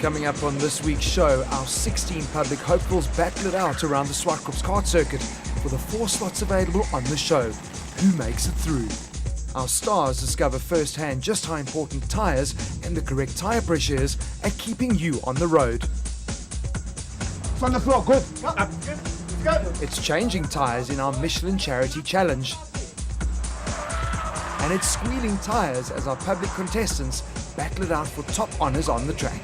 Coming up on this week's show, our 16 public hopefuls battle it out around the Kart circuit for the 4 slots available on the show. Who makes it through? Our stars discover firsthand just how important tyres and the correct tyre pressure is at keeping you on the road. It's on the floor, good. Let's go. It's changing tyres in our Michelin Charity Challenge. And it's squealing tyres as our public contestants battle it out for top honours on the track.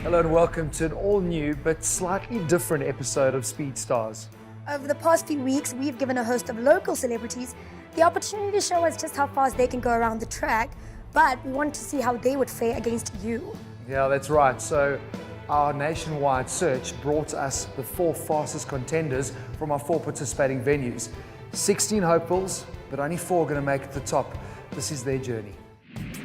Hello and welcome to an all-new but slightly different episode of Speed Stars. Over the past few weeks, we've given a host of local celebrities the opportunity to show us just how fast they can go around the track, but we wanted to see how they would fare against you. Yeah, that's right. So our nationwide search brought us the 4 fastest contenders from our 4 participating venues. 16 hopefuls, but only 4 are going to make it to the top. This is their journey.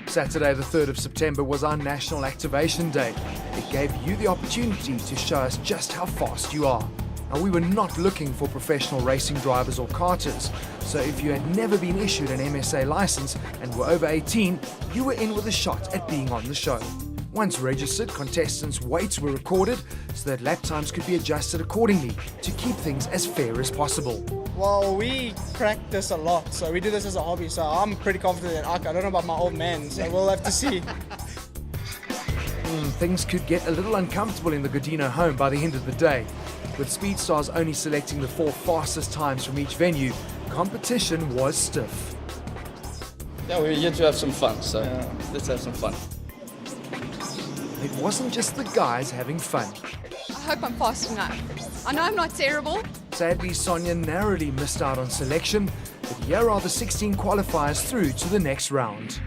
Saturday the 3rd of September was our National Activation Day. It gave you the opportunity to show us just how fast you are. Now, we were not looking for professional racing drivers or karters, so if you had never been issued an MSA license and were over 18, you were in with a shot at being on the show. Once registered, contestants' weights were recorded so that lap times could be adjusted accordingly to keep things as fair as possible. Well, we practice a lot, so we do this as a hobby, so I'm pretty confident in Ark. I don't know about my old man, so we'll have to see. Things could get a little uncomfortable in the Godino home by the end of the day. With Speed Stars only selecting the 4 fastest times from each venue, competition was stiff. Yeah, we're here to have some fun, so let's have some fun. It wasn't just the guys having fun. I hope I'm fast enough. I know I'm not terrible. Sadly, Sonia narrowly missed out on selection, but here are the 16 qualifiers through to the next round.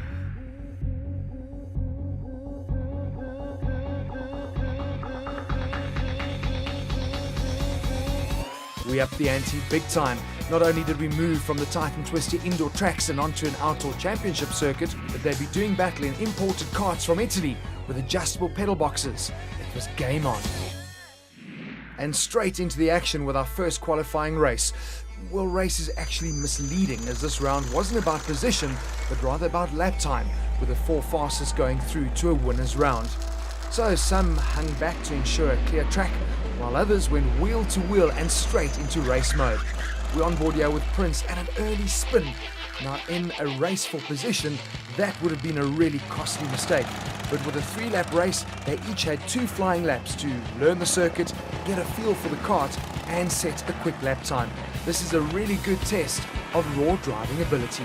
We upped the ante big time. Not only did we move from the tight and twisty indoor tracks and onto an outdoor championship circuit, but they'd be doing battle in imported karts from Italy with adjustable pedal boxes. It was game on. And straight into the action with our first qualifying race. Well, race is actually misleading as this round wasn't about position, but rather about lap time, with the 4 fastest going through to a winner's round. So some hung back to ensure a clear track, while others went wheel to wheel and straight into race mode. We're on board here with Prince at an early spin. Now in a raceful position, that would have been a really costly mistake. But with a 3-lap race, they each had 2 flying laps to learn the circuit, get a feel for the kart, and set a quick lap time. This is a really good test of raw driving ability.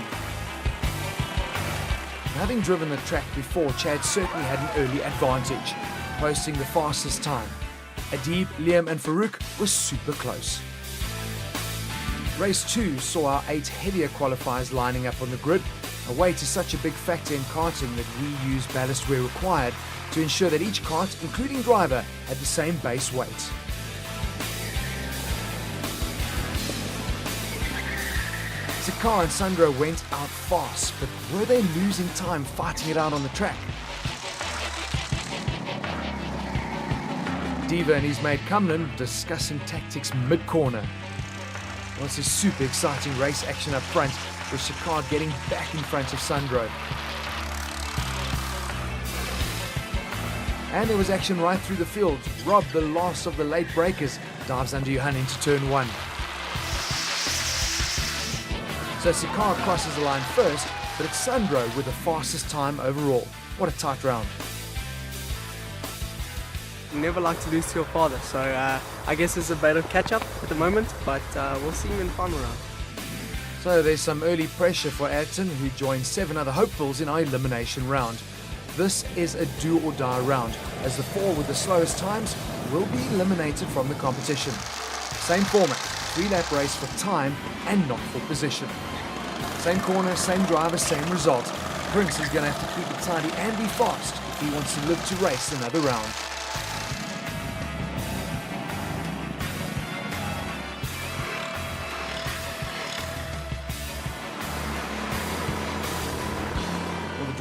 Having driven the track before, Chad certainly had an early advantage, posting the fastest time. Adib, Liam and Farouk were super close. Race 2 saw our 8 heavier qualifiers lining up on the grid. A weight is such a big factor in karting that we use ballast where required to ensure that each kart, including driver, had the same base weight. Zakar and Sandro went out fast, but were they losing time fighting it out on the track? Diva and his mate Cumlin discussing tactics mid-corner. Well, it's a super exciting race action up front, with Shakard getting back in front of Sandro. And there was action right through the field. Rob, the last of the late breakers, dives under Johan into turn 1. So Sakar crosses the line first, but it's Sandro with the fastest time overall. What a tight round. Never like to lose to your father, so I guess it's a bit of catch-up at the moment, but we'll see him in the final round. So there's some early pressure for Ayrton, who joined 7 other hopefuls in our elimination round. This is a do-or-die round, as the 4 with the slowest times will be eliminated from the competition. Same format, 3-lap race for time and not for position. Same corner, same driver, same result. Prince is going to have to keep it tidy and be fast if he wants to live to race another round.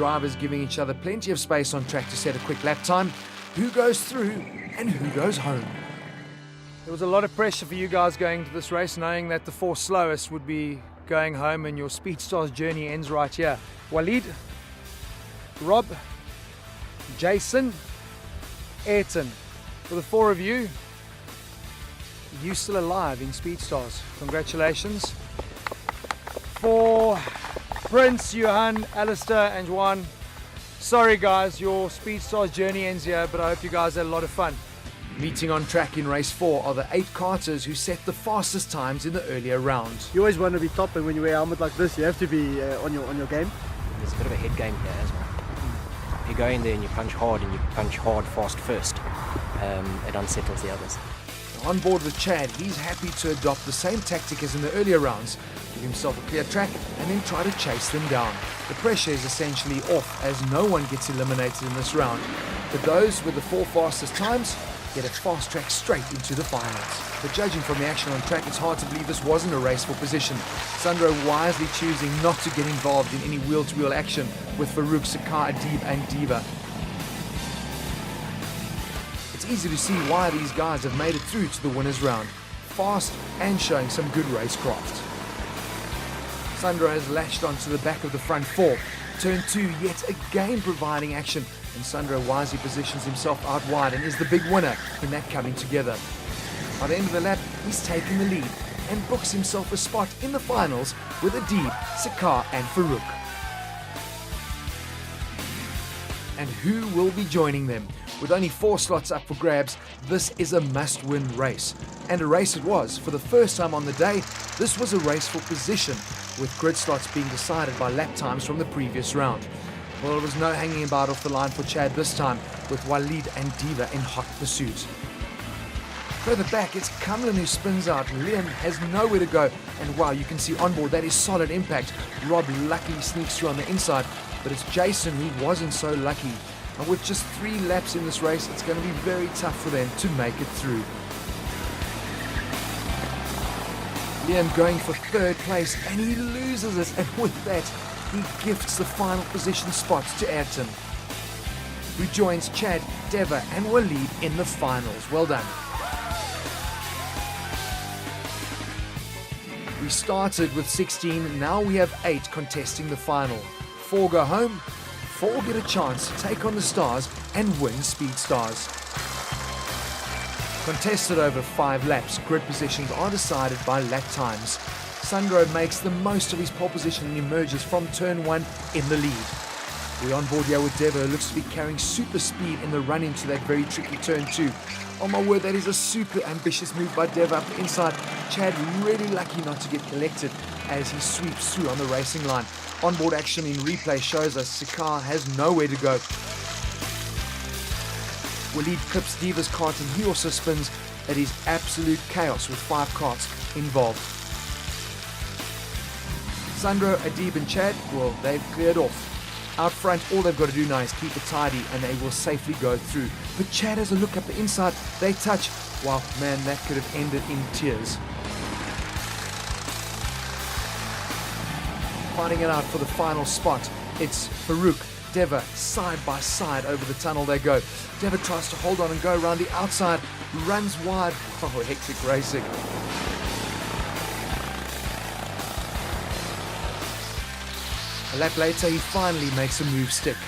drivers giving each other plenty of space on track to set a quick lap time. Who goes through and who goes home? There was a lot of pressure for you guys going into this race, knowing that the 4 slowest would be going home and your Speedstars journey ends right here. Walid, Rob, Jason, Ayrton. For the 4 of you, you still alive in Speedstars. Congratulations. For Prince, Johan, Alistair and Juan, sorry guys, your Speedstars journey ends here, but I hope you guys had a lot of fun. Meeting on track in race 4 are the 8 karters who set the fastest times in the earlier rounds. You always want to be top, and when you wear a helmet like this, you have to be on your game. There's a bit of a head game here as well. If you go in there and you punch hard fast first, it unsettles the others. On board with Chad, he's happy to adopt the same tactic as in the earlier rounds, give himself a clear track and then try to chase them down. The pressure is essentially off as no one gets eliminated in this round, but those with the 4 fastest times get a fast track straight into the finals. But judging from the action on track, it's hard to believe this wasn't a race for position. Sandro wisely choosing not to get involved in any wheel-to-wheel action with Farouk, Sakar, Adib and Diva. It's easy to see why these guys have made it through to the winners round. Fast and showing some good racecraft. Sandro has lashed onto the back of the front 4. Turn 2 yet again providing action, and Sandro wisely positions himself out wide and is the big winner in that coming together. By the end of the lap, he's taken the lead and books himself a spot in the finals with Adib, Sakar and Farouk. And who will be joining them? With only 4 slots up for grabs, this is a must-win race. And a race it was. For the first time on the day, this was a race for position, with grid slots being decided by lap times from the previous round. Well, there was no hanging about off the line for Chad this time, with Walid and Diva in hot pursuit. Further back, it's Kamlin who spins out. Liam has nowhere to go, and wow, you can see on board that is solid impact. Rob luckily sneaks through on the inside, but it's Jason who wasn't so lucky. And with just 3 laps in this race, it's going to be very tough for them to make it through. Liam going for 3rd place, and he loses it, and with that, he gifts the final position spots to Ayrton, who joins Chad, Deva and Walid in the finals. Well done. We started with 16, now we have 8 contesting the final. 4 go home, 4 get a chance to take on the Stars and win Speedstars. Contested over 5 laps, grid positions are decided by lap times. Sandro makes the most of his pole position and emerges from turn 1 in the lead. We're on board here with Deva, who looks to be carrying super speed in the run into that very tricky turn 2. Oh my word, that is a super ambitious move by Deva up the inside. Chad really lucky not to get collected as he sweeps through on the racing line. Onboard action in replay shows us Sakar has nowhere to go. Walid clips Diva's kart and he also spins. It is absolute chaos with 5 karts involved. Sandro, Adib and Chad, well, they've cleared off. Out front, all they've got to do now is keep it tidy and they will safely go through. But Chad has a look up the inside, they touch. Wow, man, that could have ended in tears. Fighting it out for the final spot, it's Farouk, Deva, side by side over the tunnel they go. Deva tries to hold on and go around the outside, runs wide. Oh, hectic racing. A lap later, he finally makes a move stick.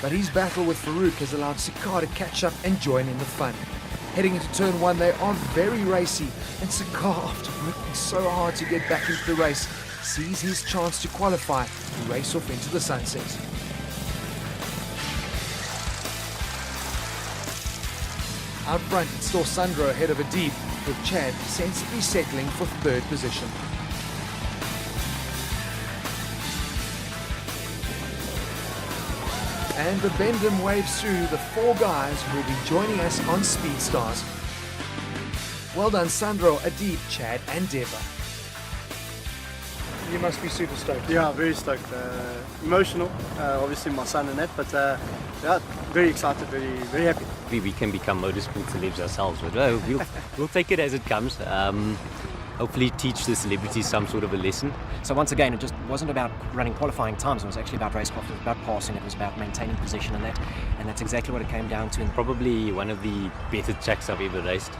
But his battle with Farouk has allowed Sakar to catch up and join in the fun. Heading into turn 1, they are very racy, and Sakar, after working so hard to get back into the race, sees his chance to qualify and race off into the sunset. Out front, it's still Sandro ahead of Adib, with Chad sensibly settling for 3rd position. And the Bendham waves through the 4 guys who will be joining us on Speedstars. Well done, Sandro, Adib, Chad and Deva. You must be super stoked. Yeah, very stoked. Emotional, obviously my son and that, but yeah, very excited, very happy. We can become motorsport celebs ourselves, but we'll take it as it comes. hopefully teach the celebrities some sort of a lesson. So once again, it just wasn't about running qualifying times. It was actually about racecraft. It was about passing. It was about maintaining position, and that's exactly what it came down to. And Probably one of the better tracks I've ever raced.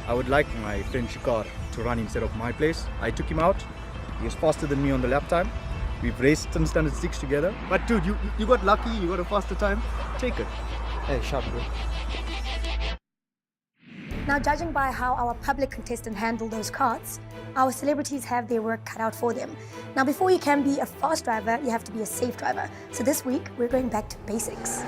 I would like my French car to run instead of my place. I took him out. He was faster than me on the lap time. We've raced some standard 6 together. But dude, you got lucky. You got a faster time. Take it. Hey, sharp, bro. Now, judging by how our public contestant handled those karts, our celebrities have their work cut out for them. Now, before you can be a fast driver, you have to be a safe driver. So this week, we're going back to basics.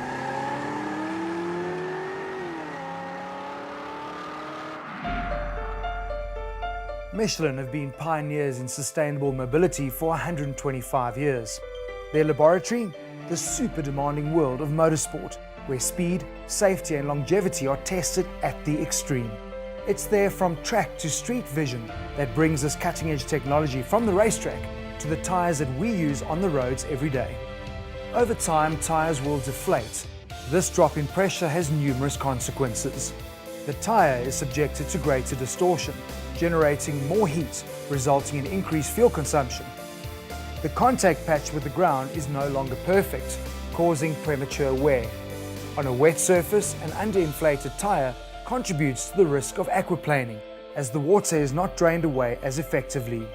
Michelin have been pioneers in sustainable mobility for 125 years. Their laboratory, the super demanding world of motorsport, where speed, safety and longevity are tested at the extreme. It's there from track to street vision that brings us cutting-edge technology from the racetrack to the tyres that we use on the roads every day. Over time, tyres will deflate. This drop in pressure has numerous consequences. The tyre is subjected to greater distortion, generating more heat, resulting in increased fuel consumption. The contact patch with the ground is no longer perfect, causing premature wear. On a wet surface, an underinflated tyre contributes to the risk of aquaplaning, as the water is not drained away as effectively.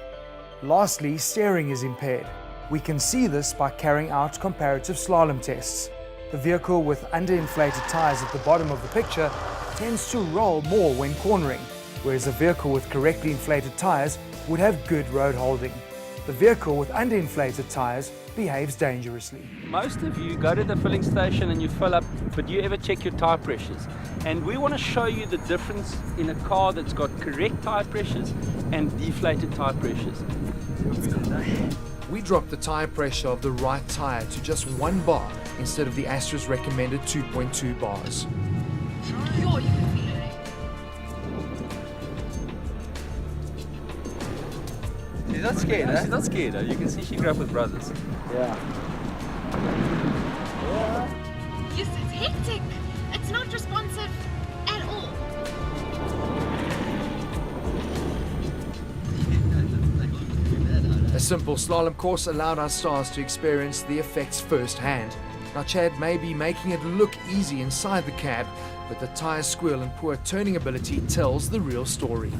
Lastly, steering is impaired. We can see this by carrying out comparative slalom tests. The vehicle with underinflated tyres at the bottom of the picture tends to roll more when cornering, whereas a vehicle with correctly inflated tyres would have good road holding. The vehicle with underinflated tyres behaves dangerously. Most of you go to the filling station and you fill up, but you ever check your tyre pressures? And we want to show you the difference in a car that's got correct tyre pressures and deflated tyre pressures. We dropped the tyre pressure of the right tyre to just 1 bar instead of the Astra's recommended 2.2 bars. She's not scared, She's not scared, You can see she grew up with brothers. Yeah. Yes, it's hectic. It's not responsive at all. A simple slalom course allowed our stars to experience the effects firsthand. Now Chad may be making it look easy inside the cab, but the tyre squeal and poor turning ability tells the real story.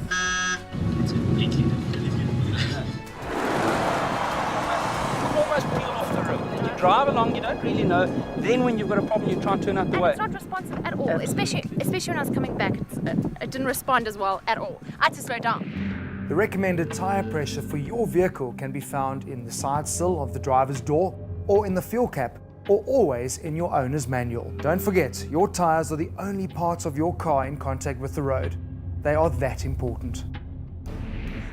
Drive along, you don't really know. Then when you've got a problem, you try and turn out the way. It's not responsive at all, especially when I was coming back. It didn't respond as well at all. I had to slow down. The recommended tyre pressure for your vehicle can be found in the side sill of the driver's door, or in the fuel cap, or always in your owner's manual. Don't forget, your tyres are the only parts of your car in contact with the road. They are that important.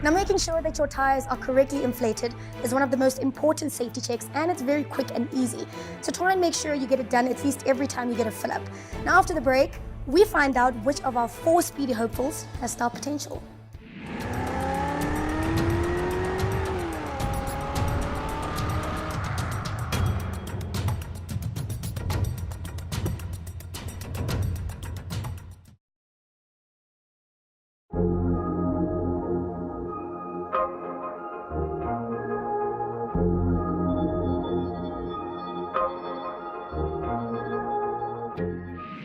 Now, making sure that your tyres are correctly inflated is one of the most important safety checks, and it's very quick and easy. So try and make sure you get it done at least every time you get a fill up. Now, after the break, we find out which of our 4 speedy hopefuls has star potential.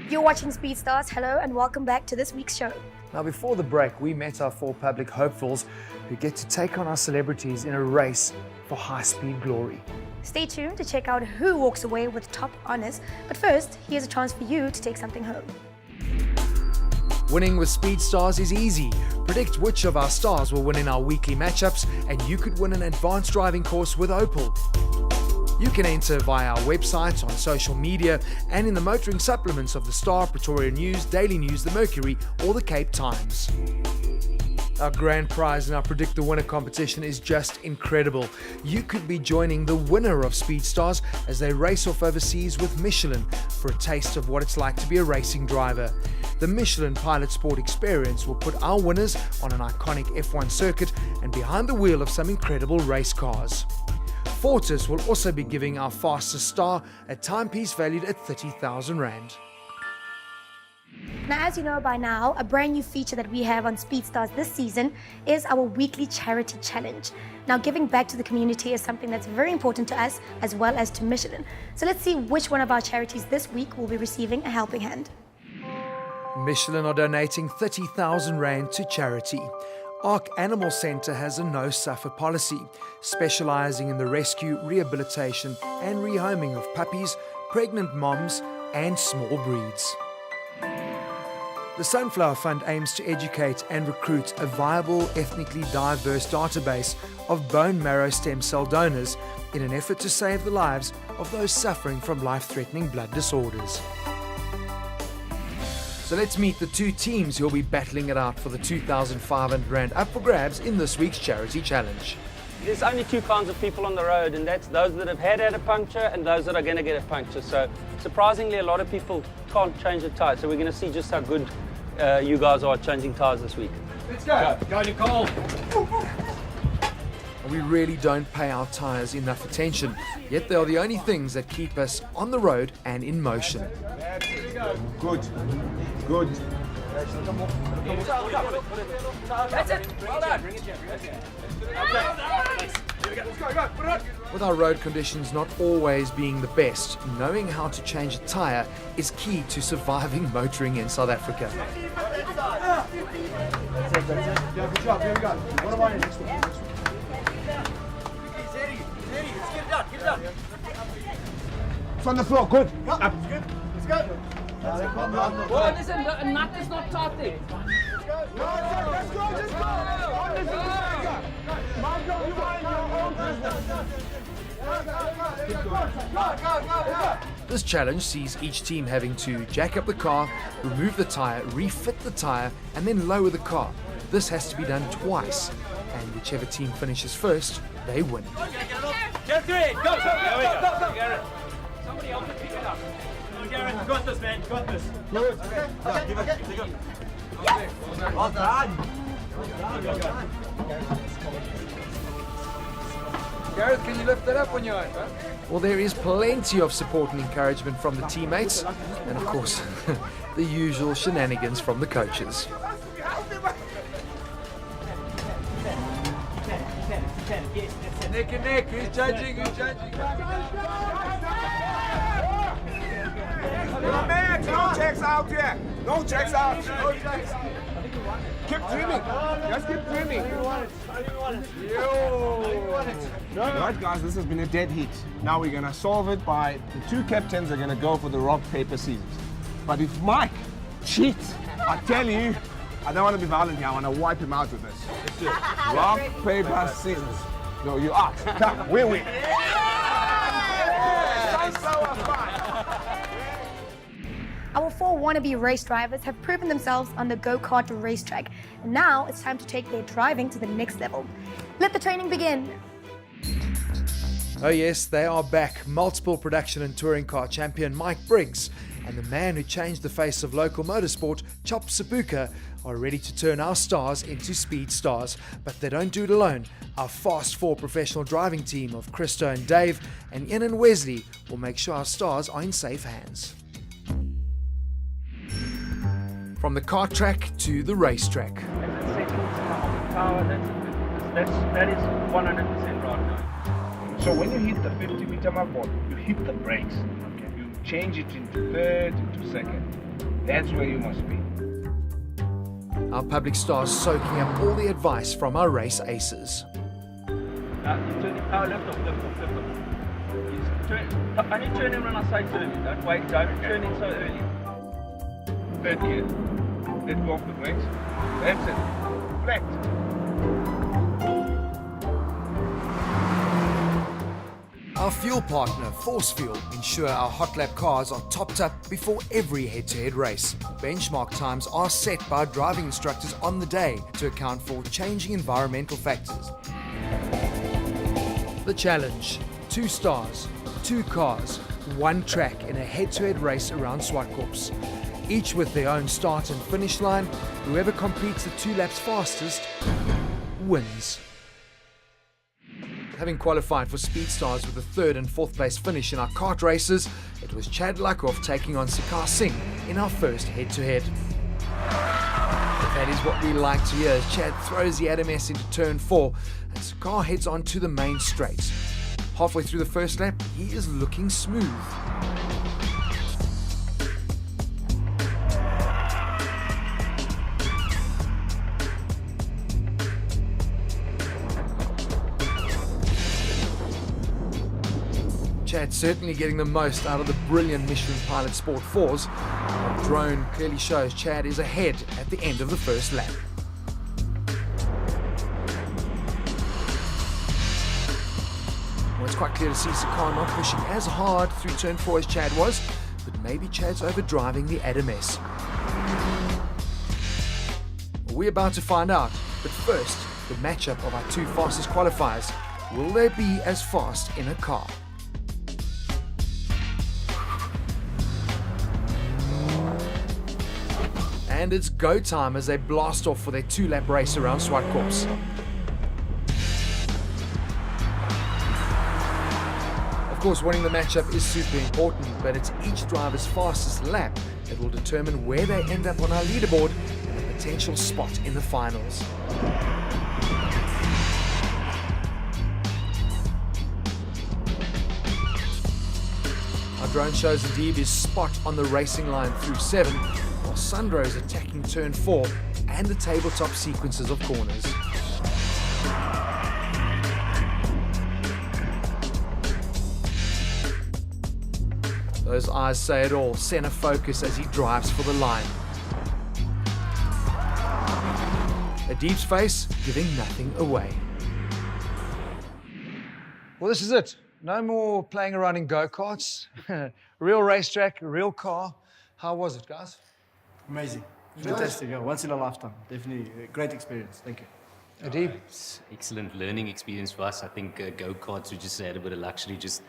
You're watching Speed Stars. Hello and welcome back to this week's show. Now, before the break, we met our 4 public hopefuls who get to take on our celebrities in a race for high-speed glory. Stay tuned to check out who walks away with top honors. But first, here's a chance for you to take something home. Winning with Speed Stars is easy. Predict which of our stars will win in our weekly matchups, and you could win an advanced driving course with Opel. You can enter via our website, on social media, and in the motoring supplements of the Star, Pretoria News, Daily News, the Mercury, or the Cape Times. Our grand prize in our Predict the Winner competition is just incredible. You could be joining the winner of Speed Stars as they race off overseas with Michelin for a taste of what it's like to be a racing driver. The Michelin Pilot Sport experience will put our winners on an iconic F1 circuit and behind the wheel of some incredible race cars. Fortis will also be giving our fastest star a timepiece valued at 30,000 Rand. Now, as you know by now, a brand new feature that we have on SpeedStars this season is our weekly charity challenge. Now, giving back to the community is something that's very important to us as well as to Michelin. So let's see which one of our charities this week will be receiving a helping hand. Michelin are donating 30,000 Rand to charity. Ark Animal Centre has a no-suffer policy, specialising in the rescue, rehabilitation and rehoming of puppies, pregnant moms and small breeds. The Sunflower Fund aims to educate and recruit a viable, ethnically diverse database of bone marrow stem cell donors in an effort to save the lives of those suffering from life-threatening blood disorders. So let's meet the two teams who will be battling it out for the 2,500 Rand up for grabs in this week's charity challenge. There's only two kinds of people on the road, and that's those that have had a puncture and those that are going to get a puncture. So surprisingly, a lot of people can't change the tyre. So we're going to see just how good you guys are at changing tyres this week. Let's go. Go, Nicole. We really don't pay our tyres enough attention, yet they are the only things that keep us on the road and in motion. Good. Good. That's it. Well done. With our road conditions not always being the best, knowing how to change a tyre is key to surviving motoring in South Africa. Yeah, good job. Here we go. What am I in? Next one. It's on the floor. Good. Up. Let's go. Well, listen, a nut is not tight there. Let's go. Just go. Mind your own business. Go. This challenge sees each team having to jack up the car, remove the tyre, refit the tyre, and then lower the car. This has to be done twice, and whichever team finishes first, they win. Get three. Go. Go. Somebody else pick it up. Gareth, you got this, man. You got this. Good. Well done. Gareth, can you lift that up on your own, man? Well, there is plenty of support and encouragement from the teammates, and of course, the usual shenanigans from the coaches. Neck and neck. Who's judging? Man, no checks out here. No checks out. Keep dreaming. Just keep dreaming. Right, guys, this has been a dead heat. Now we're going to solve it by the two captains are going to go for the rock, paper, scissors. But if Mike cheats, I tell you, I don't want to be violent here. I want to wipe him out with this. Let's do it. Rock, paper, scissors. No, you are. Come, we win. Our four wannabe race drivers have proven themselves on the go-kart racetrack, and now it's time to take their driving to the next level. Let the training begin. Oh yes, they are back. Multiple production and touring car champion Mike Briggs and the man who changed the face of local motorsport, Chop Sapuka, are ready to turn our stars into speed stars. But they don't do it alone. Our Fast 4 professional driving team of Christo and Dave and Ian and Wesley will make sure our stars are in safe hands. From the kart track to the racetrack. That is 100% right now. So when you hit the 50-meter mark ball, you hit the brakes. Okay. You change it into third, into second. That's where you must be. Our public stars soaking up all the advice from our race aces. Lift off. Only turn him when I say turn. Don't wait, don't turn in so early. Third gear. Let go of the brakes. That's it. Flat. Our fuel partner, Force Fuel, ensure our hot lap cars are topped up before every head-to-head race. Benchmark times are set by driving instructors on the day to account for changing environmental factors. The challenge: 2 stars, 2 cars, 1 track in a head-to-head race around Swartkorps. Each with their own start and finish line. Whoever completes the 2 laps fastest wins. Having qualified for Speed Stars with a 3rd and 4th place finish in our kart races, it was Chad Luckhoff taking on Sikar Singh in our first head-to-head. That is what we like to hear as Chad throws the Adames into turn 4 and Sakar heads on to the main straight. Halfway through the first lap, he is looking smooth. Chad certainly getting the most out of the brilliant Michelin Pilot Sport 4s. Our drone clearly shows Chad is ahead at the end of the first lap. Well, it's quite clear to see Sakar not pushing as hard through turn 4 as Chad was, but maybe Chad's overdriving the Adames. Well, we're about to find out, but first, the matchup of our two fastest qualifiers. Will they be as fast in a car? And it's go time as they blast off for their 2-lap race around Zwartkops. Of course, winning the matchup is super important, but it's each driver's fastest lap that will determine where they end up on our leaderboard and a potential spot in the finals. Our drone shows Adib is spot on the racing line through 7, while Sandro is attacking turn 4 and the tabletop sequences of corners. Those eyes say it all, center focus as he drives for the line. Adib's face giving nothing away. Well, this is it. No more playing around in go-karts. Real racetrack, real car. How was it, guys? Amazing. Fantastic. Yeah, once in a lifetime. Definitely a great experience. Thank you. Adib? It's excellent learning experience for us. I think go-karts, we just had a bit of luxury just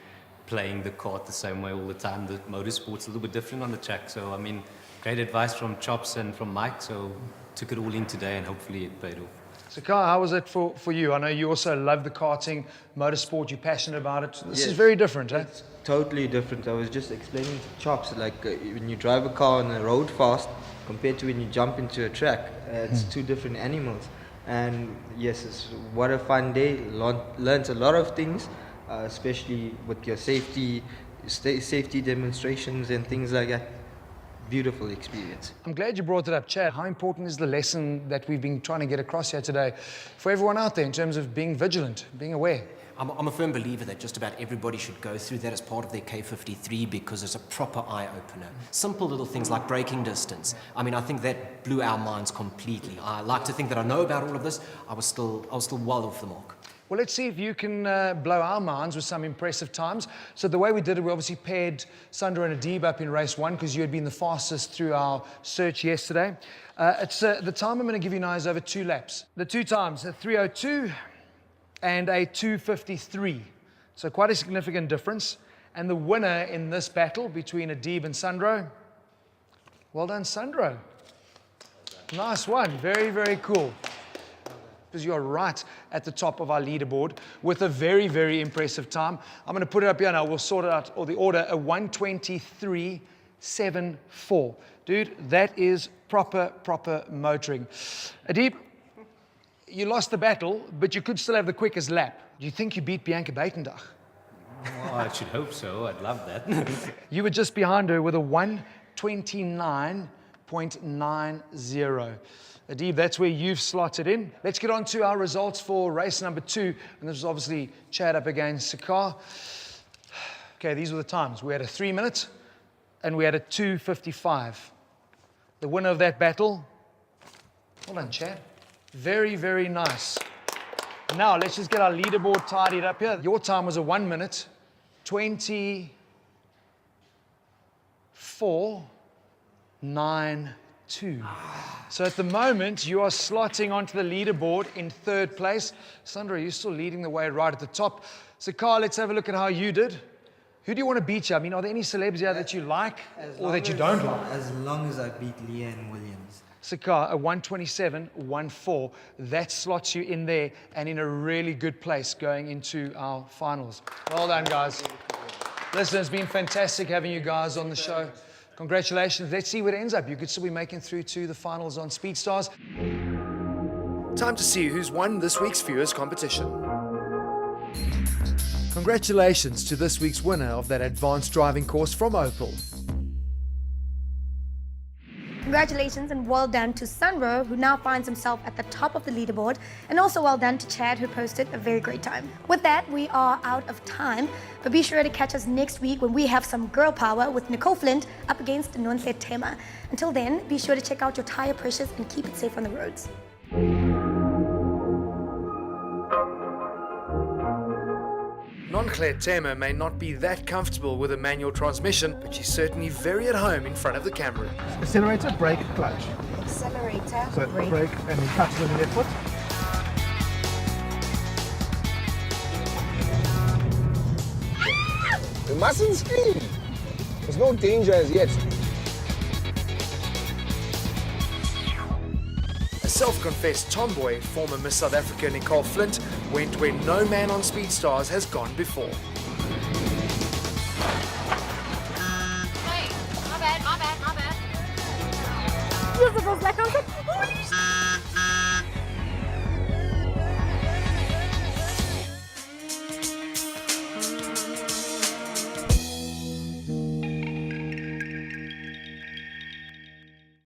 playing the kart the same way all the time. The motorsport's a little bit different on the track. So, I mean, great advice from Chops and from Mike. So, took it all in today and hopefully it paid off. So, Kai, how was it for you? I know you also love the karting, motorsport, you're passionate about it. This Yes. is very different, eh? It's totally different. I was just explaining to Chops, like when you drive a car on the road fast compared to when you jump into a track, it's two different animals. And yes, it's what a fun day. Learned a lot of things, especially with your safety demonstrations and things like that. Beautiful experience. I'm glad you brought it up, Chad. How important is the lesson that we've been trying to get across here today for everyone out there in terms of being vigilant, being aware? I'm a firm believer that just about everybody should go through that as part of their K53 because it's a proper eye-opener. Simple little things like braking distance. I mean, I think that blew our minds completely. I like to think that I know about all of this. I was still well off the mark. Well, let's see if you can blow our minds with some impressive times. So the way we did it, we obviously paired Sandro and Adib up in race 1 because you had been the fastest through our search yesterday. The time I'm going to give you now is over 2 laps. The 2 times, a 3:02 and a 2:53. So quite a significant difference. And the winner in this battle between Adib and Sandro, well done, Sandro. Nice one. Very, very cool. Because you're right at the top of our leaderboard with a very, very impressive time. I'm going to put it up here now. We'll sort it out, or the order, a 1:23.74. Dude, that is proper motoring. Adib, you lost the battle, but you could still have the quickest lap. Do you think you beat Bianca Buitendag? Oh, I should hope so. I'd love that. You were just behind her with a 1:29.90. Adib, that's where you've slotted in. Let's get on to our results for race number 2. And this is obviously Chad up against Sakar. Okay, these were the times. We had a 3-minute and we had a 2:55. The winner of that battle, well done, Chad. Very, very nice. Now, let's just get our leaderboard tidied up here. Your time was a 1:24.92. So at the moment, you are slotting onto the leaderboard in 3rd place. Sandra, you're still leading the way right at the top. So, Carl, let's have a look at how you did. Who do you want to beat you? I mean, are there any celebs here that you like or that you don't like? As long as I beat Leanne Williams. Sakar, a 1:27.14. That slots you in there and in a really good place going into our finals. Well done, guys. Listen, it's been fantastic having you guys on the show. Congratulations. Let's see what ends up. You could still be making through to the finals on Speedstars. Time to see who's won this week's viewers competition. Congratulations to this week's winner of that advanced driving course from Opel. Congratulations and well done to Sunro, who now finds himself at the top of the leaderboard, and also well done to Chad, who posted a very great time. With that, we are out of time, but be sure to catch us next week when we have some girl power with Nicole Flint up against Nonse Tema. Until then, be sure to check out your tire pressures and keep it safe on the roads. Non-Claire Tema may not be that comfortable with a manual transmission, but she's certainly very at home in front of the camera. Accelerator, brake, clutch. Accelerator, So brake and then clutch with the left foot. You mustn't scream. There's no danger as yet. A self-confessed tomboy, former Miss South Africa Nicole Flint, went where no man on Speedstars has gone before. Hey, my bad. Yes, it was like I was like, holy shit!